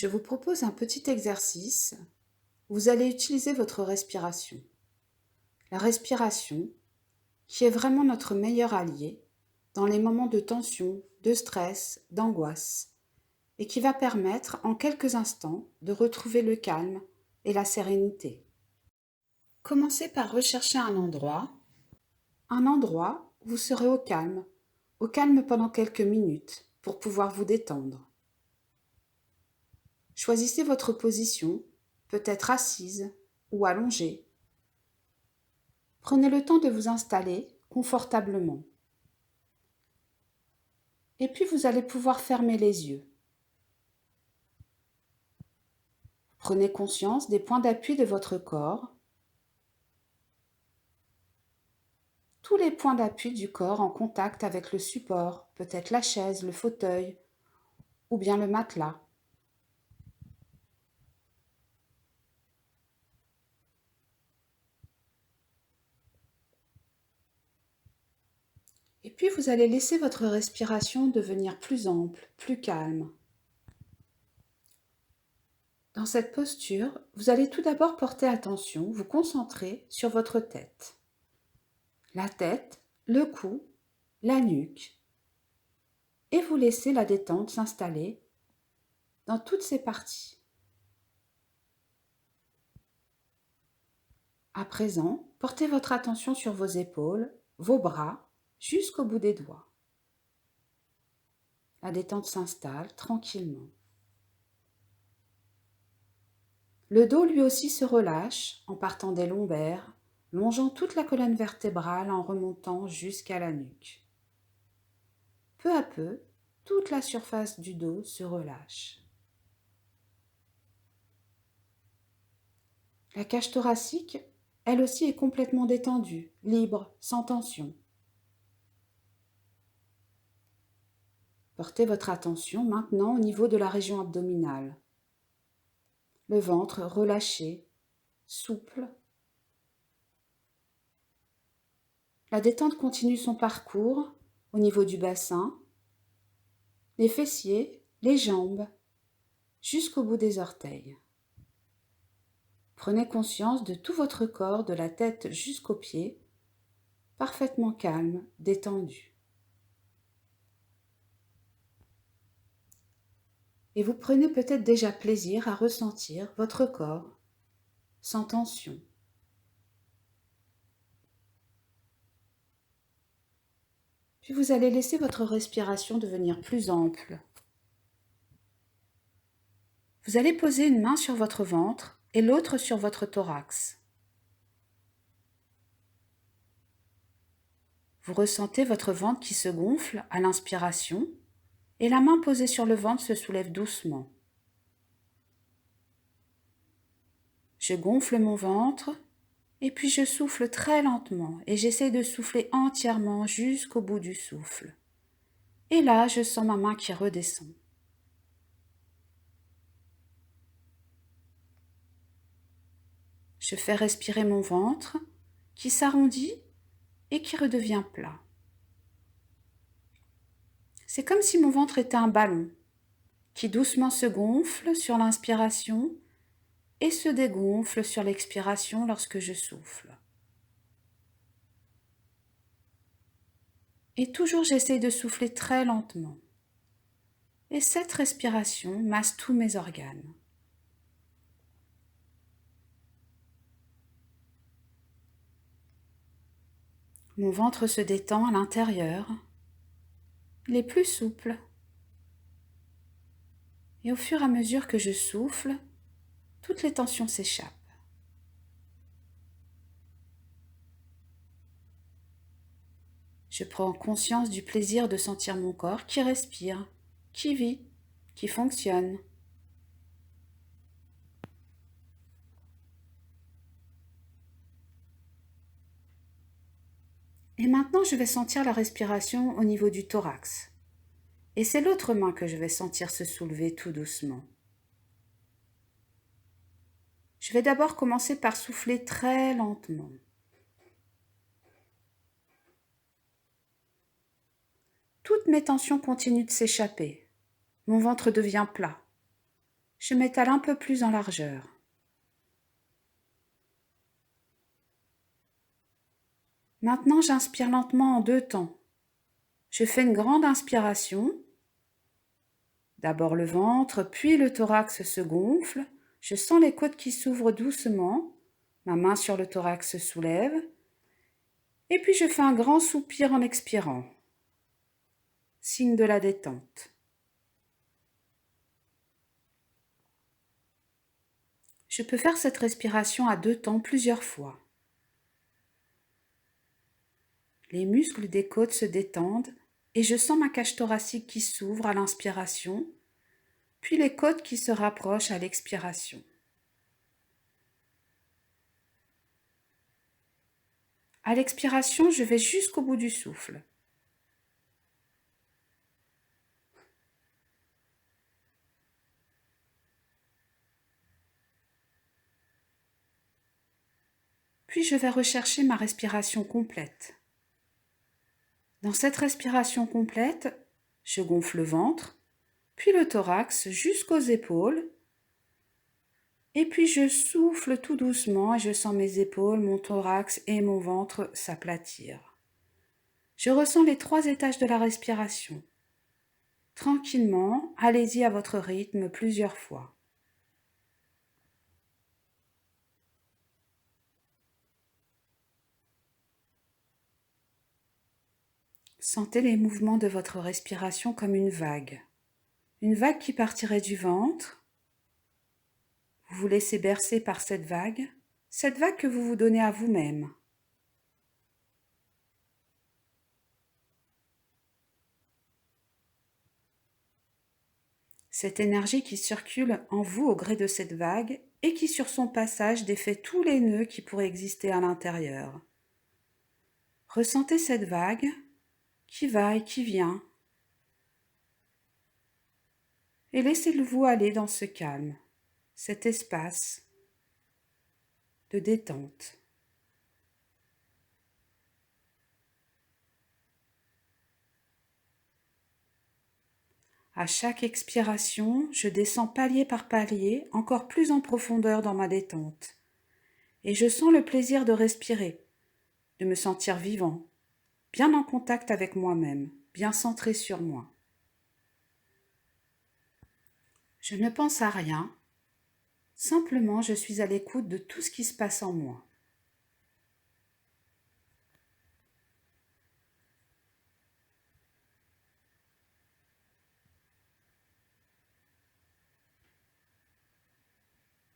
Je vous propose un petit exercice. Vous allez utiliser votre respiration. La respiration, qui est vraiment notre meilleur allié dans les moments de tension, de stress, d'angoisse, et qui va permettre en quelques instants de retrouver le calme et la sérénité. Commencez par rechercher un endroit où vous serez au calme pendant quelques minutes pour pouvoir vous détendre. Choisissez votre position, peut-être assise ou allongée. Prenez le temps de vous installer confortablement. Et puis vous allez pouvoir fermer les yeux. Prenez conscience des points d'appui de votre corps. Tous les points d'appui du corps en contact avec le support, peut-être la chaise, le fauteuil ou bien le matelas. Et puis vous allez laisser votre respiration devenir plus ample, plus calme. Dans cette posture, vous allez tout d'abord porter attention, vous concentrer sur votre tête. La tête, le cou, la nuque. Et vous laissez la détente s'installer dans toutes ces parties. À présent, portez votre attention sur vos épaules, vos bras, jusqu'au bout des doigts. La détente s'installe tranquillement. Le dos lui aussi se relâche en partant des lombaires, longeant toute la colonne vertébrale en remontant jusqu'à la nuque. Peu à peu, toute la surface du dos se relâche. La cage thoracique, elle aussi, est complètement détendue, libre, sans tension. Portez votre attention maintenant au niveau de la région abdominale. Le ventre relâché, souple. La détente continue son parcours au niveau du bassin, les fessiers, les jambes, jusqu'au bout des orteils. Prenez conscience de tout votre corps, de la tête jusqu'aux pieds, parfaitement calme, détendu. Et vous prenez peut-être déjà plaisir à ressentir votre corps sans tension. Puis vous allez laisser votre respiration devenir plus ample. Vous allez poser une main sur votre ventre et l'autre sur votre thorax. Vous ressentez votre ventre qui se gonfle à l'inspiration et la main posée sur le ventre se soulève doucement. Je gonfle mon ventre et puis je souffle très lentement et j'essaie de souffler entièrement jusqu'au bout du souffle. Et là, je sens ma main qui redescend. Je fais respirer mon ventre qui s'arrondit et qui redevient plat. C'est comme si mon ventre était un ballon qui doucement se gonfle sur l'inspiration et se dégonfle sur l'expiration lorsque je souffle. Et toujours j'essaie de souffler très lentement. Et cette respiration masse tous mes organes. Mon ventre se détend à l'intérieur. Il est plus souple. Et au fur et à mesure que je souffle, toutes les tensions s'échappent. Je prends conscience du plaisir de sentir mon corps qui respire, qui vit, qui fonctionne. Et maintenant, je vais sentir la respiration au niveau du thorax. Et c'est l'autre main que je vais sentir se soulever tout doucement. Je vais d'abord commencer par souffler très lentement. Toutes mes tensions continuent de s'échapper. Mon ventre devient plat. je m'étale un peu plus en largeur. Maintenant, j'inspire lentement en 2 temps. Je fais une grande inspiration. D'abord le ventre, puis le thorax se gonfle. Je sens les côtes qui s'ouvrent doucement. Ma main sur le thorax se soulève. Et puis je fais un grand soupir en expirant. Signe de la détente. Je peux faire cette respiration à 2 temps plusieurs fois. Les muscles des côtes se détendent et je sens ma cage thoracique qui s'ouvre à l'inspiration, puis les côtes qui se rapprochent à l'expiration. À l'expiration, je vais jusqu'au bout du souffle. Puis je vais rechercher ma respiration complète. Dans cette respiration complète, je gonfle le ventre, puis le thorax jusqu'aux épaules, et puis je souffle tout doucement et je sens mes épaules, mon thorax et mon ventre s'aplatir. Je ressens les 3 étages de la respiration. Tranquillement, allez-y à votre rythme plusieurs fois. Sentez les mouvements de votre respiration comme une vague. Une vague qui partirait du ventre. Vous vous laissez bercer par cette vague que vous vous donnez à vous-même. Cette énergie qui circule en vous au gré de cette vague et qui sur son passage défait tous les nœuds qui pourraient exister à l'intérieur. Ressentez cette vague qui va et qui vient et laissez-le-vous aller dans ce calme, cet espace de détente. À chaque expiration, je descends palier par palier, encore plus en profondeur dans ma détente. Et je sens le plaisir de respirer, de me sentir vivant, bien en contact avec moi-même, bien centré sur moi. Je ne pense à rien, simplement je suis à l'écoute de tout ce qui se passe en moi.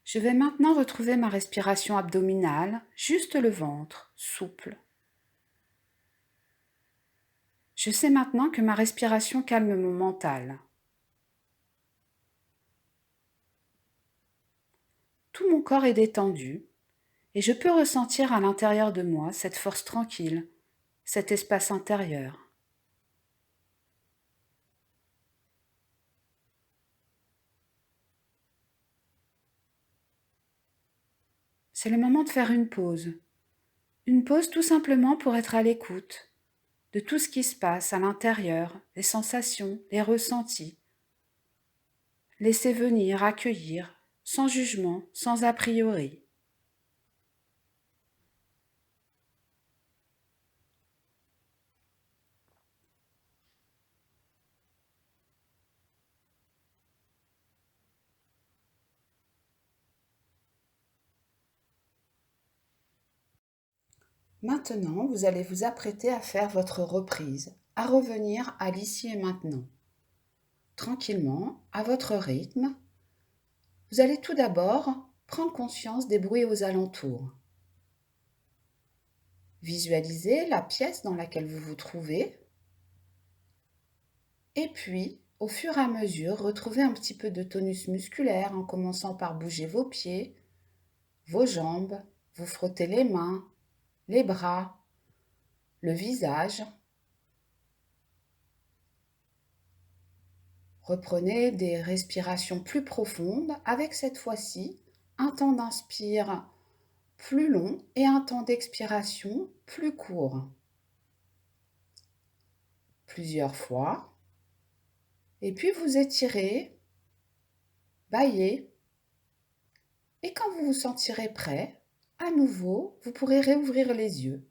Je vais maintenant retrouver ma respiration abdominale, juste le ventre, souple. Je sais maintenant que ma respiration calme mon mental. Tout mon corps est détendu et je peux ressentir à l'intérieur de moi cette force tranquille, cet espace intérieur. C'est le moment de faire une pause. Une pause tout simplement pour être à l'écoute de tout ce qui se passe à l'intérieur, les sensations, les ressentis. Laissez venir, accueillir, sans jugement, sans a priori. Maintenant, vous allez vous apprêter à faire votre reprise, à revenir à l'ici et maintenant. Tranquillement, à votre rythme, vous allez tout d'abord prendre conscience des bruits aux alentours. Visualisez la pièce dans laquelle vous vous trouvez et puis, au fur et à mesure, retrouvez un petit peu de tonus musculaire en commençant par bouger vos pieds, vos jambes, vous frottez les mains, les bras, le visage. Reprenez des respirations plus profondes avec cette fois-ci un temps d'inspire plus long et un temps d'expiration plus court. Plusieurs fois. Et puis vous étirez, bailler et quand vous vous sentirez prêt, à nouveau, vous pourrez réouvrir les yeux